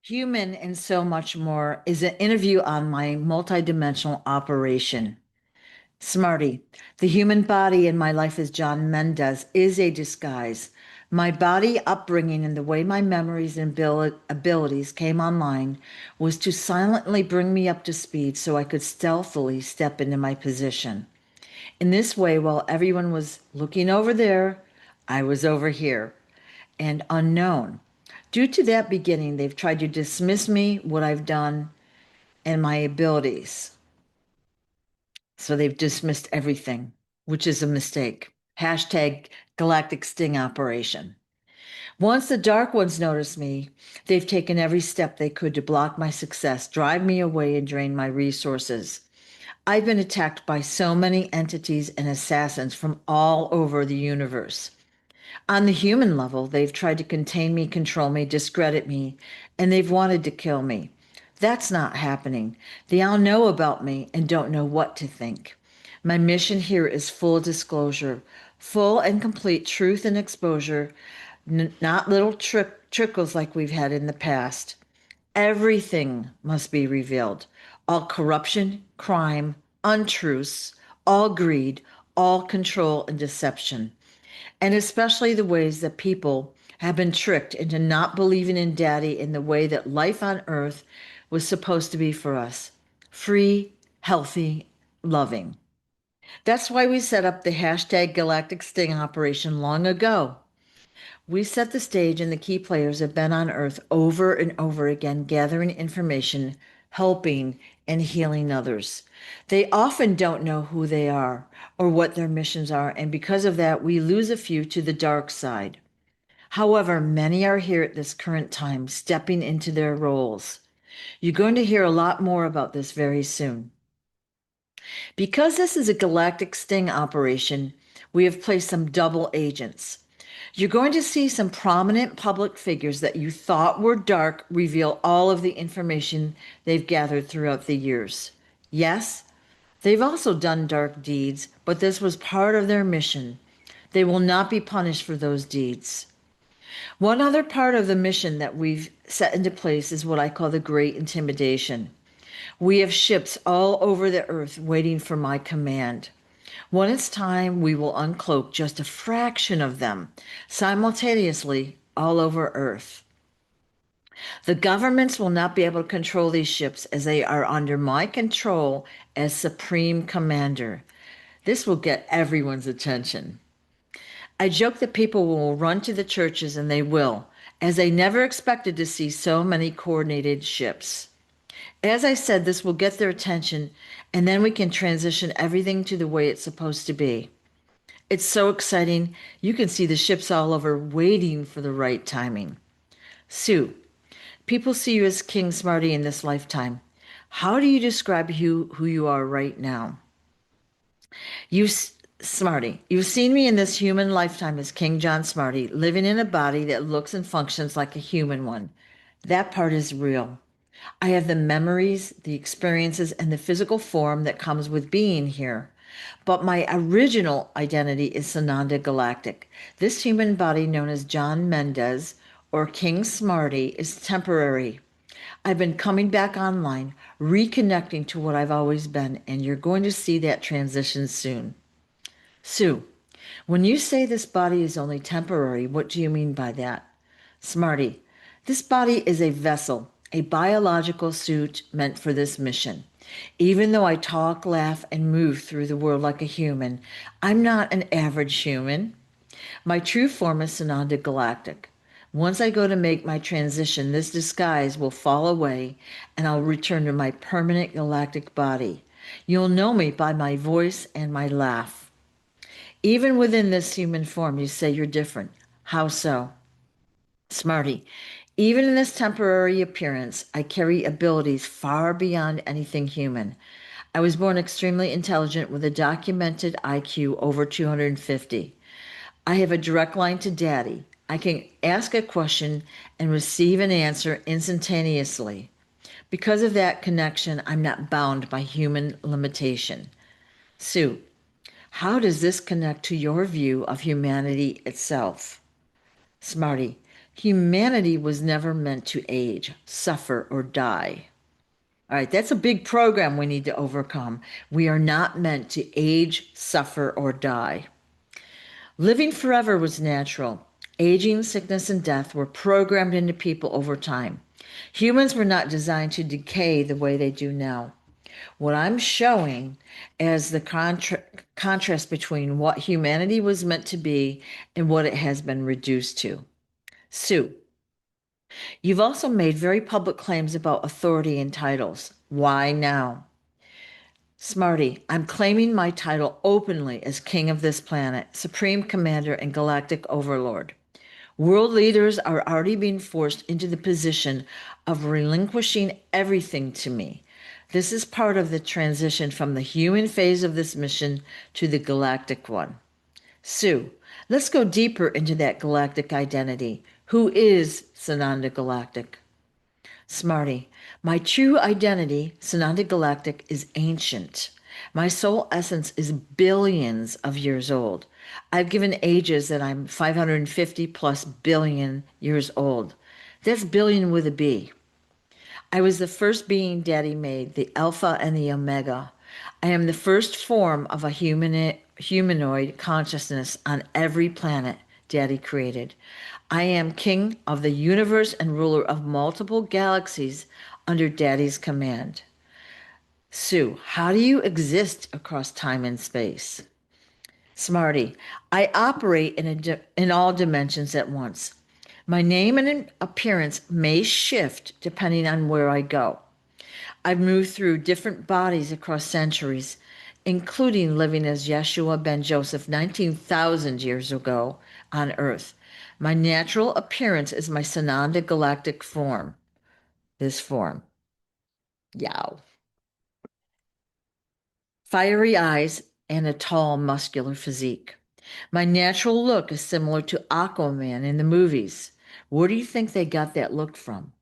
Human and So Much More is an interview on my multidimensional operation. Smarty, the human body in my life as John Mendez is a disguise. My body upbringing and the way my memories and abilities came online was to silently bring me up to speed so I could stealthily step into my position. In this way, while everyone was looking over there, I was over here and unknown. Due to that beginning, they've tried to dismiss me, what I've done, and my abilities. So they've dismissed everything, which is a mistake. Hashtag galactic sting operation. Once the dark ones notice me, they've taken every step they could to block my success, drive me away, and drain my resources. I've been attacked by so many entities and assassins from all over the universe. On the human level, they've tried to contain me, control me, discredit me, and they've wanted to kill me. That's not happening. They all know about me and don't know what to think. My mission here is full disclosure, full and complete truth and exposure, not little trickles like we've had in the past. Everything must be revealed. All corruption, crime, untruths, all greed, all control and deception, and especially the ways that people have been tricked into not believing in Daddy in the way that life on earth was supposed to be for us: free, healthy, loving. That's why we set up the hashtag Galactic Sting operation long ago. We set the stage, and the key players have been on Earth over and over again, gathering information, helping, and healing others. They often don't know who they are or what their missions are, and because of that, we lose a few to the dark side. However, many are here at this current time, stepping into their roles. You're going to hear a lot more about this very soon. Because this is a galactic sting operation, we have placed some double agents. You're going to see some prominent public figures that you thought were dark reveal all of the information they've gathered throughout the years. Yes, they've also done dark deeds, but this was part of their mission. They will not be punished for those deeds. One other part of the mission that we've set into place is what I call the Great Intimidation. We have ships all over the earth waiting for my command. When it's time, we will uncloak just a fraction of them simultaneously all over Earth. The governments will not be able to control these ships as they are under my control as Supreme Commander. This will get everyone's attention. I joke that people will run to the churches, and they will, as they never expected to see so many coordinated ships. As I said, this will get their attention, and then we can transition everything to the way it's supposed to be. It's so exciting. You can see the ships all over waiting for the right timing. Sue, people see you as King Smarty in this lifetime. How do you describe who you are right now? You, Smarty, you've seen me in this human lifetime as King John Smarty, living in a body that looks and functions like a human one. That part is real. I have the memories, the experiences, and the physical form that comes with being here. But my original identity is Sananda Galactic. This human body, known as John Mendez or King Smarty, is temporary. I've been coming back online, reconnecting to what I've always been, and you're going to see that transition soon. Sue, when you say this body is only temporary, what do you mean by that? Smarty, this body is a vessel, a biological suit meant for this mission. Even though I talk, laugh, and move through the world like a human, I'm not an average human. My true form is Sananda Galactic. Once I go to make my transition, this disguise will fall away and I'll return to my permanent galactic body. You'll know me by my voice and my laugh. Even within this human form, you say you're different. How so? Smarty, even in this temporary appearance, I carry abilities far beyond anything human. I was born extremely intelligent with a documented IQ over 250. I have a direct line to Daddy. I can ask a question and receive an answer instantaneously. Because of that connection, I'm not bound by human limitation. Sue, how does this connect to your view of humanity itself? Smarty, Humanity was never meant to age, suffer, or die. All right, that's a big program we need to overcome. We are not meant to age, suffer, or die. Living forever was natural. Aging, sickness, and death were programmed into people over time. Humans were not designed to decay the way they do now. What I'm showing is the contrast between what humanity was meant to be and what it has been reduced to. Sue, you've also made very public claims about authority and titles. Why now? Smarty, I'm claiming my title openly as king of this planet, supreme commander, and galactic overlord. World leaders are already being forced into the position of relinquishing everything to me. This is part of the transition from the human phase of this mission to the galactic one. Sue, let's go deeper into that galactic identity. Who is Sananda Galactic? Smarty, my true identity, Sananda Galactic, is ancient. My soul essence is billions of years old. I've given ages that I'm 550 plus billion years old. That's billion with a B. I was the first being Daddy made, the Alpha and the Omega. I am the first form of a humanoid consciousness on every planet Daddy created. I am king of the universe and ruler of multiple galaxies under Daddy's command. Sue, how do you exist across time and space? Smarty, I operate in all dimensions at once. My name and appearance may shift depending on where I go. I've moved through different bodies across centuries, including living as Yeshua ben Joseph 19,000 years ago on Earth. My natural appearance is my Sananda galactic form. This form. Yow. Fiery eyes and a tall, muscular physique. My natural look is similar to Aquaman in the movies. Where do you think they got that look from?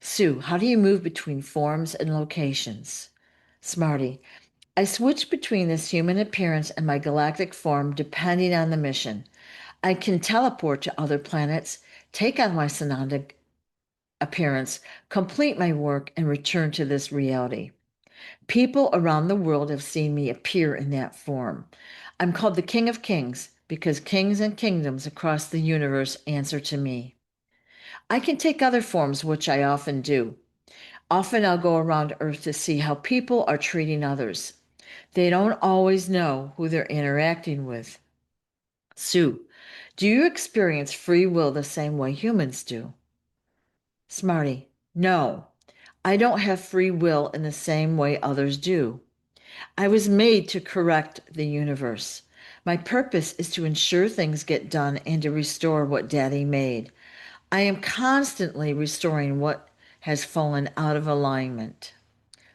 Sue, how do you move between forms and locations? Smarty, I switch between this human appearance and my galactic form depending on the mission. I can teleport to other planets, take on my Sananda appearance, complete my work, and return to this reality. People around the world have seen me appear in that form. I'm called the King of Kings because kings and kingdoms across the universe answer to me. I can take other forms, which I often do. Often I'll go around Earth to see how people are treating others. They don't always know who they're interacting with. Sue, do you experience free will the same way humans do? Smarty, no, I don't have free will in the same way others do. I was made to correct the universe. My purpose is to ensure things get done and to restore what Daddy made. I am constantly restoring what has fallen out of alignment.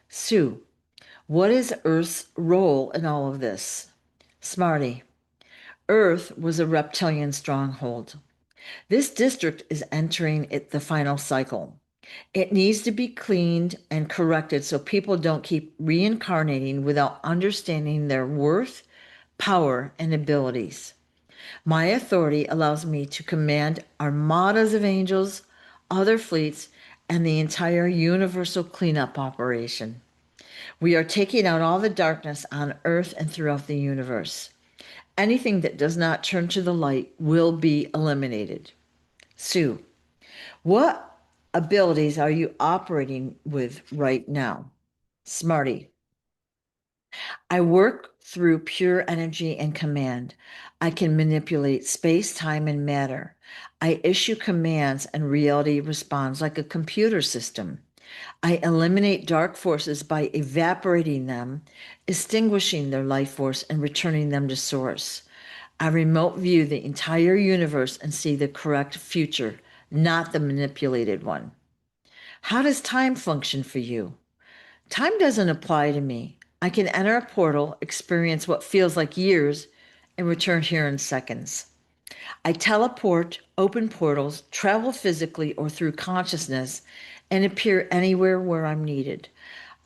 Sue, what is Earth's role in all of this? Smarty, Earth was a reptilian stronghold. This district is entering the final cycle. It needs to be cleaned and corrected so people don't keep reincarnating without understanding their worth, power, and abilities. My authority allows me to command armadas of angels, other fleets, and the entire universal cleanup operation. We are taking out all the darkness on Earth and throughout the universe. Anything that does not turn to the light will be eliminated. Sue, what abilities are you operating with right now? Smarty, I work through pure energy and command. I can manipulate space, time, and matter. I issue commands and reality responds like a computer system. I eliminate dark forces by evaporating them, extinguishing their life force, and returning them to source. I remote view the entire universe and see the correct future, not the manipulated one. How does time function for you? Time doesn't apply to me. I can enter a portal, experience what feels like years, and return here in seconds. I teleport, open portals, travel physically or through consciousness, and appear anywhere where I'm needed.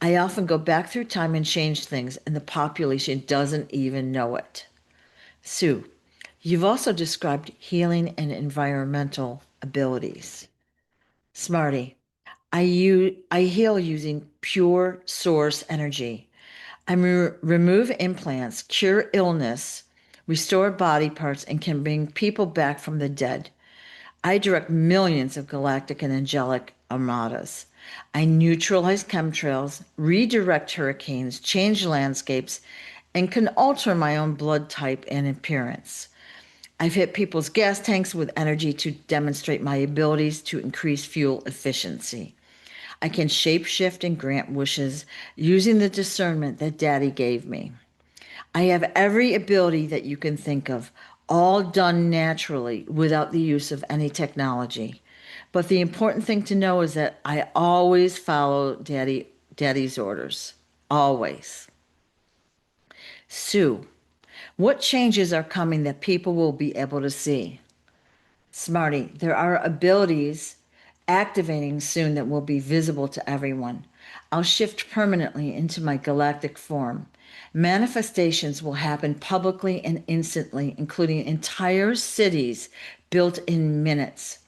I often go back through time and change things, and the population doesn't even know it. Sue, you've also described healing and environmental abilities. Smarty, I heal using pure source energy. Remove implants, cure illness, restore body parts, and can bring people back from the dead. I direct millions of galactic and angelic armadas. I neutralize chemtrails, redirect hurricanes, change landscapes, and can alter my own blood type and appearance. I've hit people's gas tanks with energy to demonstrate my abilities to increase fuel efficiency. I can shapeshift and grant wishes using the discernment that Daddy gave me. I have every ability that you can think of, all done naturally without the use of any technology. But the important thing to know is that I always follow Daddy's orders. Always. Sue, what changes are coming that people will be able to see? Smarty, there are abilities activating soon that will be visible to everyone. I'll shift permanently into my galactic form. Manifestations will happen publicly and instantly, including entire cities built in minutes.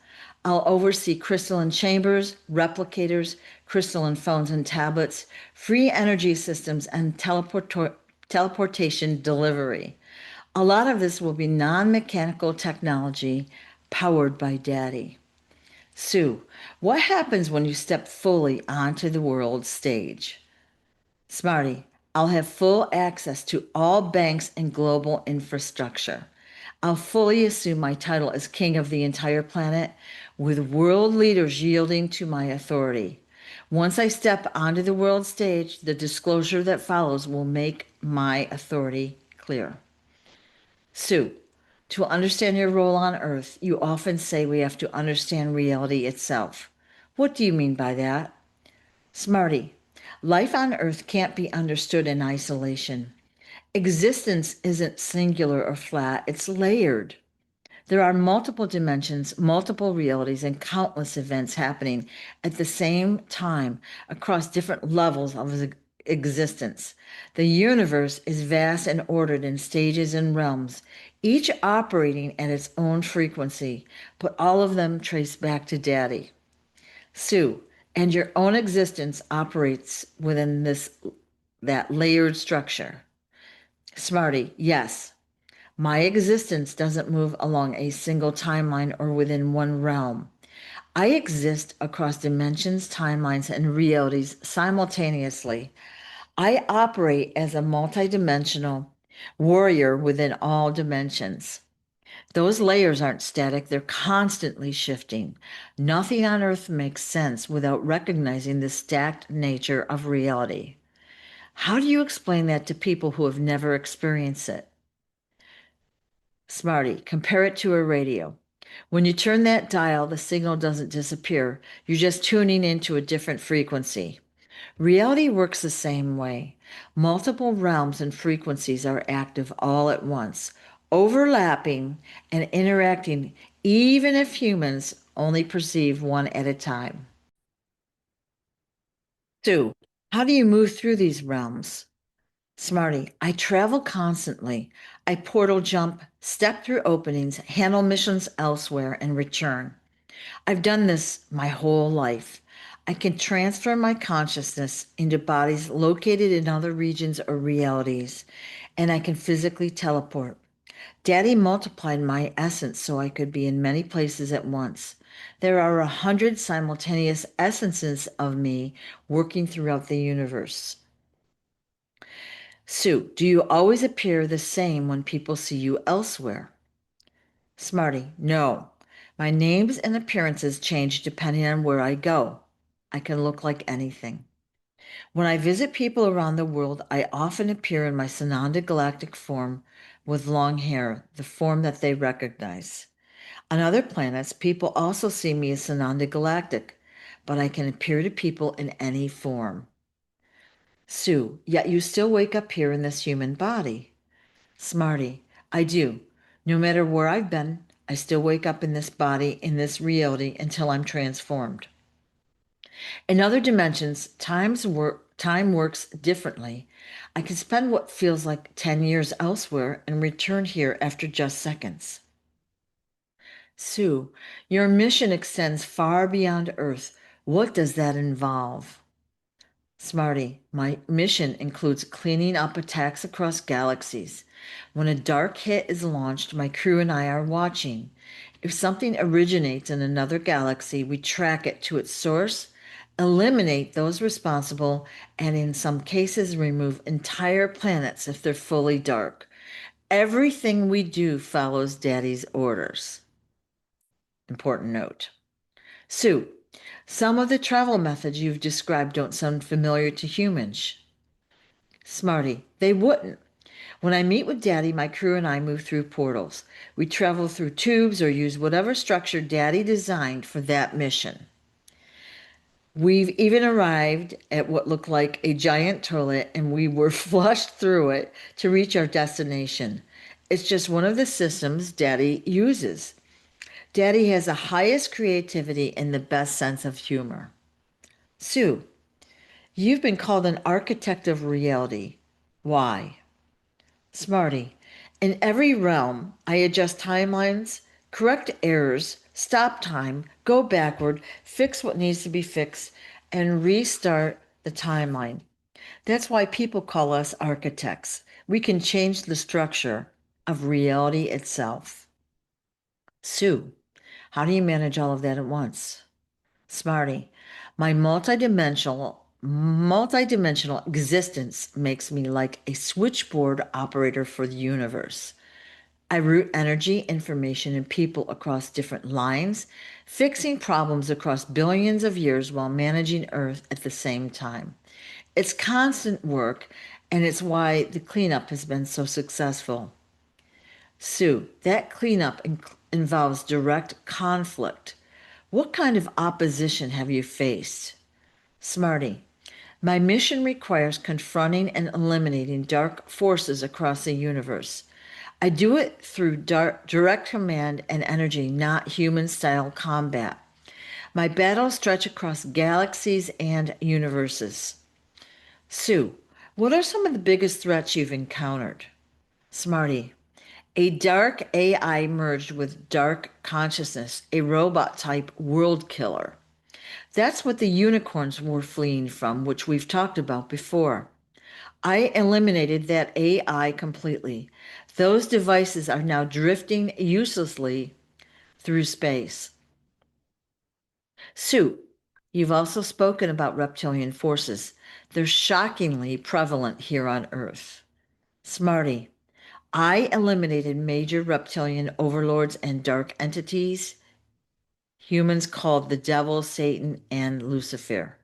I'll oversee crystalline chambers, replicators, crystalline phones and tablets, free energy systems, and teleportation delivery. A lot of this will be non-mechanical technology powered by Daddy. Sue, what happens when you step fully onto the world stage? Smarty, I'll have full access to all banks and global infrastructure. I'll fully assume my title as king of the entire planet, with world leaders yielding to my authority. Once I step onto the world stage, the disclosure that follows will make my authority clear. Sue, to understand your role on Earth, you often say we have to understand reality itself. What do you mean by that? Smarty, life on Earth can't be understood in isolation. Existence isn't singular or flat, it's layered. There are multiple dimensions, multiple realities, and countless events happening at the same time across different levels of existence. The universe is vast and ordered in stages and realms, each operating at its own frequency, but all of them trace back to Daddy. Sue, and your own existence operates within that layered structure. Smarty, yes. My existence doesn't move along a single timeline or within one realm. I exist across dimensions, timelines, and realities simultaneously. I operate as a multidimensional warrior within all dimensions. Those layers aren't static, they're constantly shifting. Nothing on earth makes sense without recognizing the stacked nature of reality. How do you explain that to people who have never experienced it? Smarty, compare it to a radio. When you turn that dial, the signal doesn't disappear. You're just tuning into a different frequency. Reality works the same way. Multiple realms and frequencies are active all at once, overlapping and interacting, even if humans only perceive one at a time. Two, how do you move through these realms? Smarty, I travel constantly. I portal jump, step through openings, handle missions elsewhere, and return. I've done this my whole life. I can transfer my consciousness into bodies located in other regions or realities, and I can physically teleport. Daddy multiplied my essence so I could be in many places at once. There are 100 simultaneous essences of me working throughout the universe. Sue, do you always appear the same when people see you elsewhere? Smarty, no. My names and appearances change depending on where I go. I can look like anything. When I visit people around the world, I often appear in my Sananda Galactic form with long hair, the form that they recognize. On other planets, people also see me as Sananda Galactic, but I can appear to people in any form. Sue, yet you still wake up here in this human body. Smarty, I do. No matter where I've been, I still wake up in this body, in this reality, until I'm transformed. In other dimensions, time works differently. I can spend what feels like 10 years elsewhere and return here after just seconds. Sue, your mission extends far beyond Earth. What does that involve? Smarty, my mission includes cleaning up attacks across galaxies. When a dark hit is launched, my crew and I are watching. If something originates in another galaxy, we track it to its source, eliminate those responsible, and in some cases, remove entire planets if they're fully dark. Everything we do follows Daddy's orders. Important note. Sue, some of the travel methods you've described don't sound familiar to humans. Smarty, they wouldn't. When I meet with Daddy, my crew and I move through portals. We travel through tubes or use whatever structure Daddy designed for that mission. We've even arrived at what looked like a giant toilet and we were flushed through it to reach our destination. It's just one of the systems Daddy uses. Daddy has the highest creativity and the best sense of humor. Sue, you've been called an architect of reality. Why? Smarty, in every realm, I adjust timelines, correct errors, stop time, go backward, fix what needs to be fixed, and restart the timeline. That's why people call us architects. We can change the structure of reality itself. Sue, how do you manage all of that at once? Smarty, my multidimensional existence makes me like a switchboard operator for the universe. I route energy, information, and people across different lines, fixing problems across billions of years while managing Earth at the same time. It's constant work, and it's why the cleanup has been so successful. Sue, that cleanup involves direct conflict. What kind of opposition have you faced? Smarty, my mission requires confronting and eliminating dark forces across the universe. I do it through direct command and energy, not human style combat. My battles stretch across galaxies and universes. Sue, what are some of the biggest threats you've encountered? Smarty, a dark AI merged with dark consciousness, a robot type world killer. That's what the unicorns were fleeing from, which we've talked about before. I eliminated that AI completely. Those devices are now drifting uselessly through space. Sue, you've also spoken about reptilian forces. They're shockingly prevalent here on Earth. Smarty, I eliminated major reptilian overlords and dark entities, humans called the devil, Satan, and Lucifer.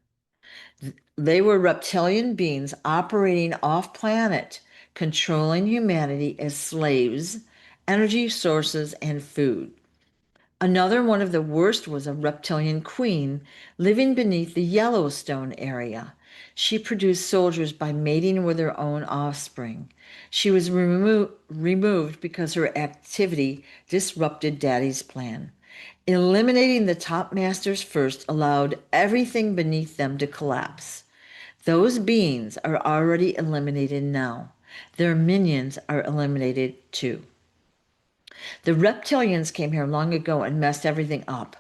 They were reptilian beings operating off planet, controlling humanity as slaves, energy sources, and food. Another one of the worst was a reptilian queen living beneath the Yellowstone area. She produced soldiers by mating with her own offspring. She was removed because her activity disrupted Daddy's plan. Eliminating the top masters first allowed everything beneath them to collapse. Those beings are already eliminated now. Their minions are eliminated too. The reptilians came here long ago and messed everything up.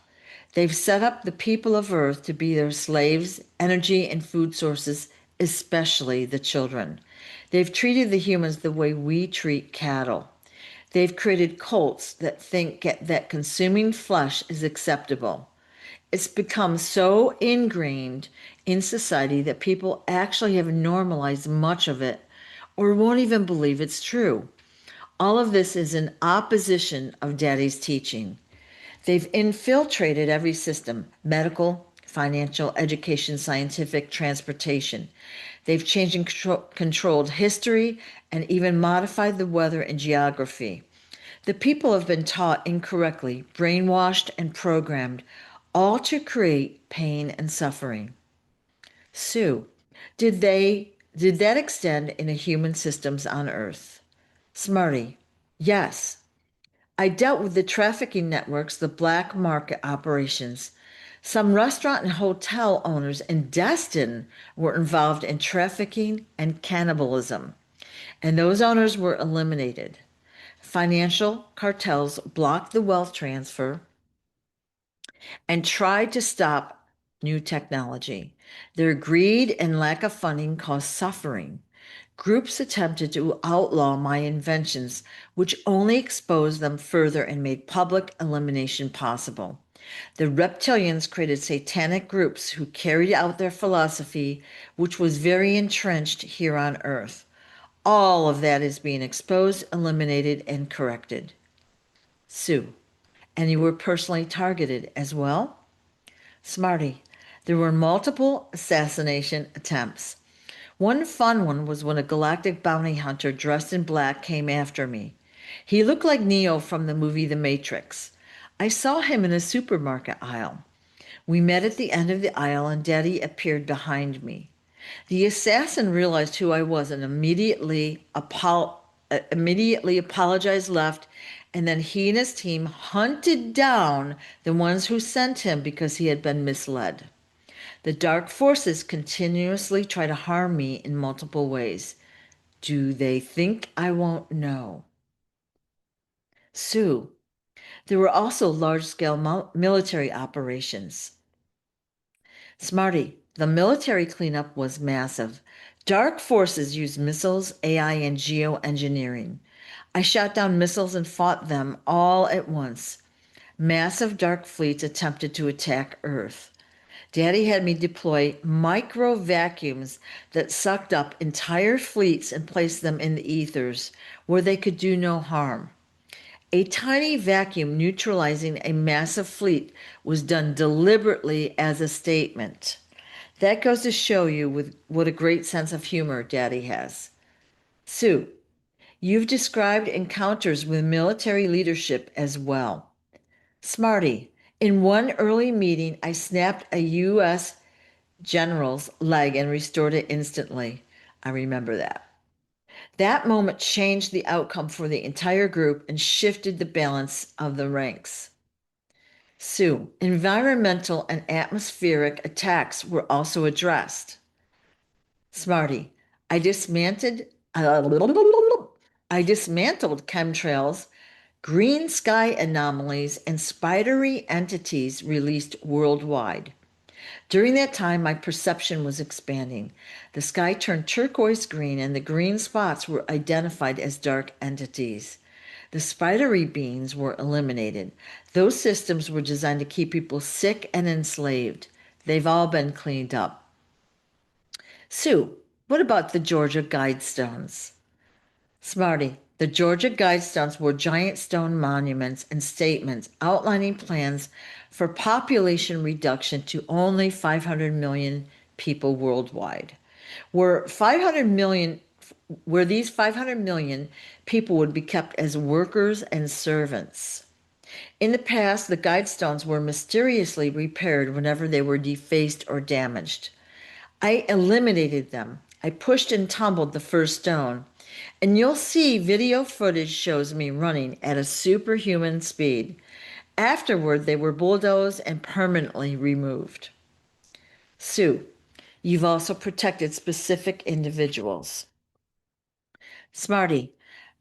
They've set up the people of Earth to be their slaves, energy, and food sources, especially the children. They've treated the humans the way we treat cattle. They've created cults that think that consuming flesh is acceptable. It's become so ingrained in society that people actually have normalized much of it or won't even believe it's true. All of this is in opposition of Daddy's teaching. They've infiltrated every system: medical, financial, education, scientific, transportation. They've changed and controlled history and even modified the weather and geography. The people have been taught incorrectly, brainwashed, and programmed, all to create pain and suffering. Sue, did that extend into human systems on Earth? Smarty, yes. I dealt with the trafficking networks, the black market operations. Some restaurant and hotel owners in Destin were involved in trafficking and cannibalism, and those owners were eliminated. Financial cartels blocked the wealth transfer. and tried to stop new technology. Their greed and lack of funding caused suffering. Groups attempted to outlaw my inventions, which only exposed them further and made public elimination possible. The reptilians created satanic groups who carried out their philosophy, which was very entrenched here on Earth. All of that is being exposed, eliminated, and corrected. Sue, and you were personally targeted as well? Smarty, there were multiple assassination attempts. One fun one was when a galactic bounty hunter dressed in black came after me. He looked like Neo from the movie The Matrix. I saw him in a supermarket aisle. We met at the end of the aisle and Daddy appeared behind me. The assassin realized who I was and immediately apologized, left, and then he and his team hunted down the ones who sent him because he had been misled. The dark forces continuously try to harm me in multiple ways. Do they think I won't know? Sue, there were also large-scale military operations. Smarty, the military cleanup was massive. Dark forces used missiles, AI, and geoengineering. I shot down missiles and fought them all at once. Massive dark fleets attempted to attack Earth. Daddy had me deploy micro vacuums that sucked up entire fleets and placed them in the ethers where they could do no harm. A tiny vacuum neutralizing a massive fleet was done deliberately as a statement. That goes to show you what a great sense of humor Daddy has. Sue, you've described encounters with military leadership as well. Smarty, in one early meeting, I snapped a U.S. general's leg and restored it instantly. I remember that. That moment changed the outcome for the entire group and shifted the balance of the ranks. Sue, environmental and atmospheric attacks were also addressed. Smarty, I dismantled I dismantled chemtrails, green sky anomalies, and spidery entities released worldwide. During that time, my perception was expanding. The sky turned turquoise green, and the green spots were identified as dark entities. The spidery beings were eliminated. Those systems were designed to keep people sick and enslaved. They've all been cleaned up. Sue, what about the Georgia Guidestones? Smarty, the Georgia Guidestones were giant stone monuments and statements outlining plans for population reduction to only 500 million people worldwide. Where 500 million where these 500 million people would be kept as workers and servants. In the past, the Guidestones were mysteriously repaired whenever they were defaced or damaged. I eliminated them. I pushed and tumbled the first stone, and you'll see video footage shows me running at a superhuman speed. Afterward, they were bulldozed and permanently removed. Sue, you've also protected specific individuals. Smarty,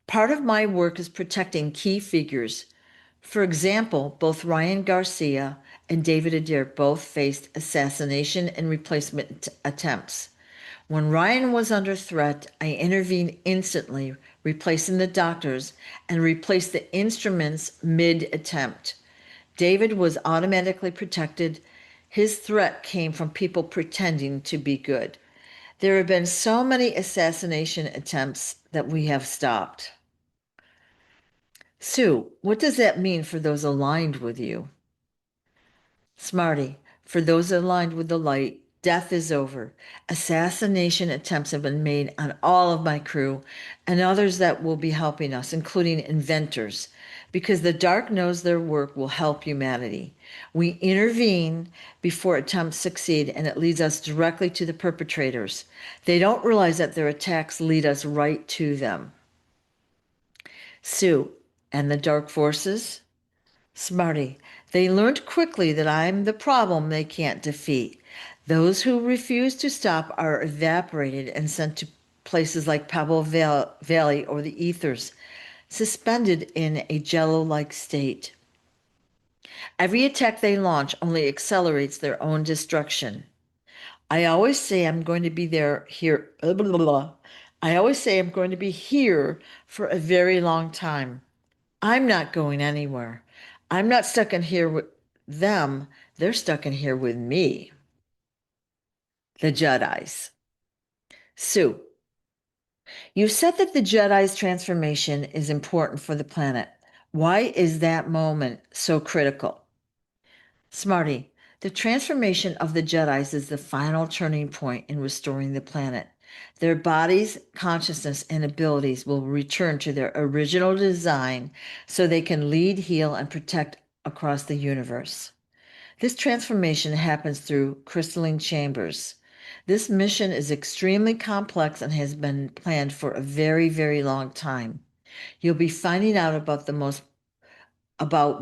part of my work is protecting key figures. For example, both Ryan Garcia and David Adair both faced assassination and replacement attempts. When Ryan was under threat, I intervened instantly, replacing the doctors and replaced the instruments mid-attempt. David was automatically protected. His threat came from people pretending to be good. There have been so many assassination attempts that we have stopped. Sue, what does that mean for those aligned with you? Smarty, for those aligned with the light, death is over. Assassination attempts have been made on all of my crew and others that will be helping us, including inventors, because the dark knows their work will help humanity. We intervene before attempts succeed, and it leads us directly to the perpetrators. They don't realize that their attacks lead us right to them. Sue, and the dark forces? Smarty, they learned quickly that I'm the problem they can't defeat. Those who refuse to stop are evaporated and sent to places like Pebble Valley or the ethers, suspended in a jello like state. Every attack they launch only accelerates their own destruction. I always say I'm going to be there here. Blah, blah, blah. I always say I'm going to be here for a very long time. I'm not going anywhere. I'm not stuck in here with them. They're stuck in here with me. The Jedi's. Sue, you said that the Jedi's transformation is important for the planet. Why is that moment so critical? Smarty, the transformation of the Jedi's is the final turning point in restoring the planet. Their bodies, consciousness, and abilities will return to their original design so they can lead, heal, and protect across the universe. This transformation happens through crystalline chambers. This mission is extremely complex and has been planned for a very, very long time. You'll be finding out about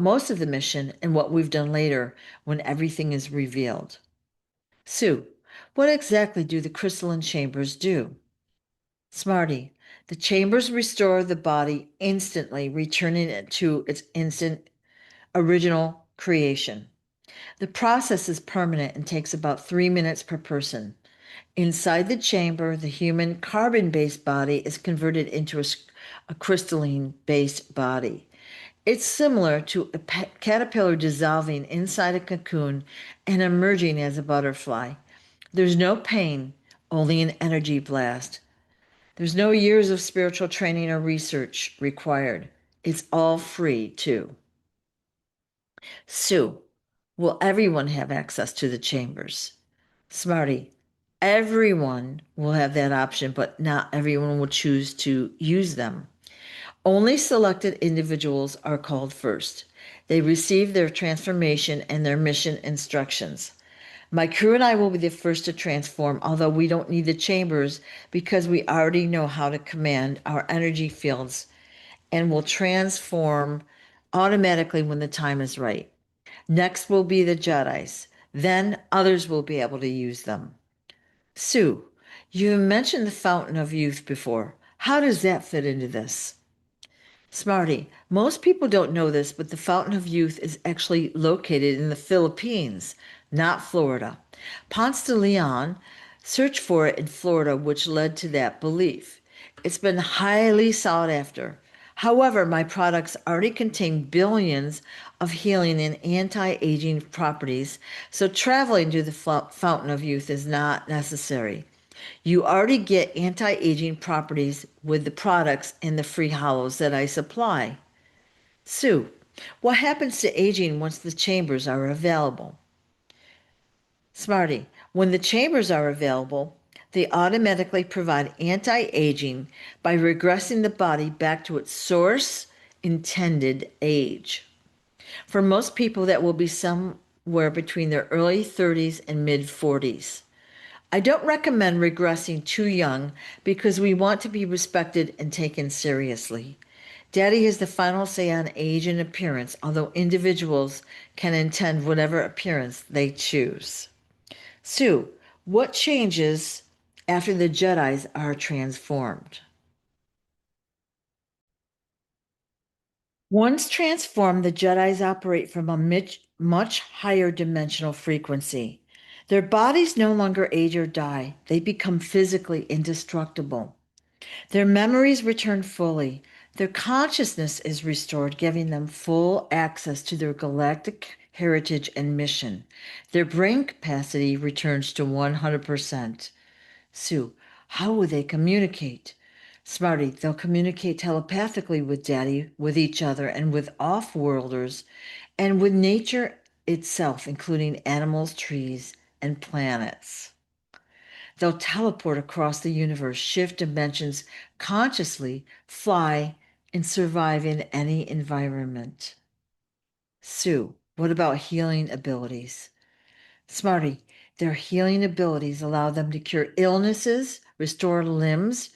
most of the mission and what we've done later when everything is revealed. Sue, what exactly do the crystalline chambers do? Smarty, the chambers restore the body instantly, returning it to its instant original creation. The process is permanent and takes about 3 minutes per person. Inside the chamber, the human carbon-based body is converted into a crystalline-based body. It's similar to a caterpillar dissolving inside a cocoon and emerging as a butterfly. There's no pain, only an energy blast. There's no years of spiritual training or research required. It's all free, too. Sue, will everyone have access to the chambers? Smarty, everyone will have that option, but not everyone will choose to use them. Only selected individuals are called first. They receive their transformation and their mission instructions. My crew and I will be the first to transform, although we don't need the chambers because we already know how to command our energy fields and will transform automatically when the time is right. Next will be the Jedi's. Then others will be able to use them. Sue, you mentioned the Fountain of Youth before. How does that fit into this? Smarty, most people don't know this, but the Fountain of Youth is actually located in the Philippines, not Florida. Ponce de Leon searched for it in Florida, which led to that belief. It's been highly sought after. However, my products already contain billions of healing and anti-aging properties, so traveling to the Fountain of Youth is not necessary. You already get anti-aging properties with the products and the free hollows that I supply. Sue, what happens to aging once the chambers are available? Smarty, when the chambers are available, they automatically provide anti-aging by regressing the body back to its source intended age. For most people, that will be somewhere between their early 30s and mid 40s. I don't recommend regressing too young because we want to be respected and taken seriously. Daddy has the final say on age and appearance, although individuals can intend whatever appearance they choose. Sue, what changes after the Jedi's are transformed? Once transformed, the Jedi's operate from a much higher dimensional frequency. Their bodies no longer age or die. They become physically indestructible. Their memories return fully. Their consciousness is restored, giving them full access to their galactic heritage and mission. Their brain capacity returns to 100%. Sue, how will they communicate? Smarty, they'll communicate telepathically with Daddy, with each other, and with off-worlders, and with nature itself, including animals, trees, and planets. They'll teleport across the universe, shift dimensions consciously, fly, and survive in any environment. Sue, what about healing abilities? Smarty, their healing abilities allow them to cure illnesses, restore limbs,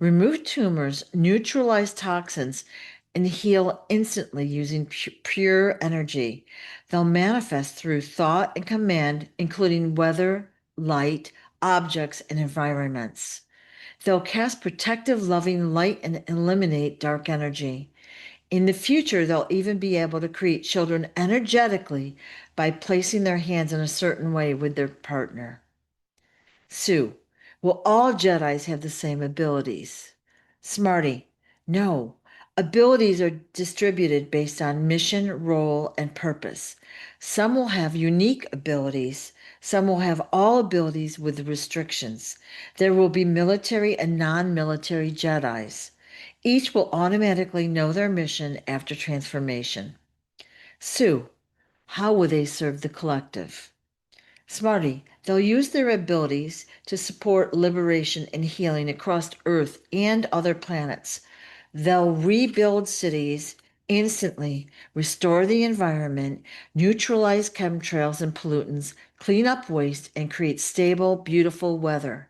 remove tumors, neutralize toxins, and heal instantly using pure energy. They'll manifest through thought and command, including weather, light, objects, and environments. They'll cast protective, loving light and eliminate dark energy. In the future, they'll even be able to create children energetically by placing their hands in a certain way with their partner. Sue, will all Jedis have the same abilities? Smarty, no. Abilities are distributed based on mission, role, and purpose. Some will have unique abilities. Some will have all abilities with restrictions. There will be military and non-military Jedis. Each will automatically know their mission after transformation. Sue, how will they serve the collective? Smarty, they'll use their abilities to support liberation and healing across Earth and other planets. They'll rebuild cities instantly, restore the environment, neutralize chemtrails and pollutants, clean up waste, and create stable, beautiful weather.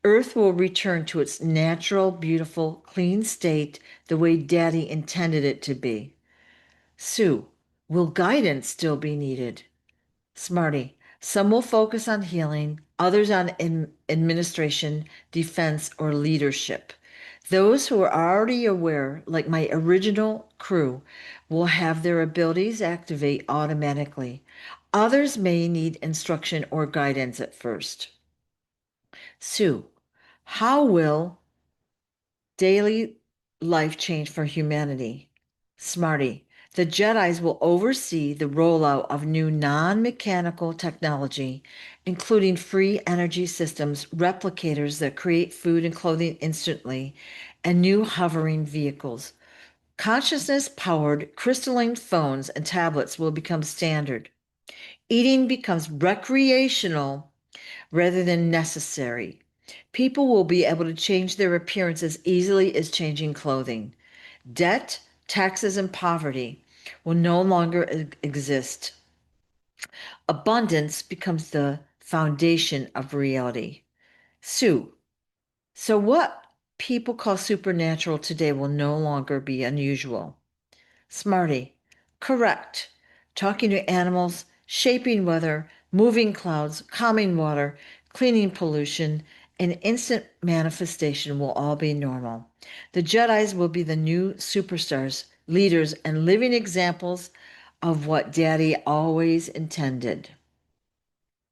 Earth will return to its natural, beautiful, clean state the way Daddy intended it to be. Sue, will guidance still be needed? Smarty, some will focus on healing, others on administration, defense, or leadership. Those who are already aware, like my original crew, will have their abilities activate automatically. Others may need instruction or guidance at first. Sue, how will daily life change for humanity? Smarty, the Jedis will oversee the rollout of new non-mechanical technology, including free energy systems, replicators that create food and clothing instantly, and new hovering vehicles. Consciousness-powered crystalline phones and tablets will become standard. Eating becomes recreational rather than necessary. People will be able to change their appearance as easily as changing clothing. Debt, taxes, and poverty will no longer exist. Abundance becomes the foundation of reality. Sue, so what people call supernatural today will no longer be unusual. Smarty, correct. Talking to animals, shaping weather, moving clouds, calming water, cleaning pollution, and instant manifestation will all be normal. The Jedis will be the new superstars, leaders, and living examples of what Daddy always intended.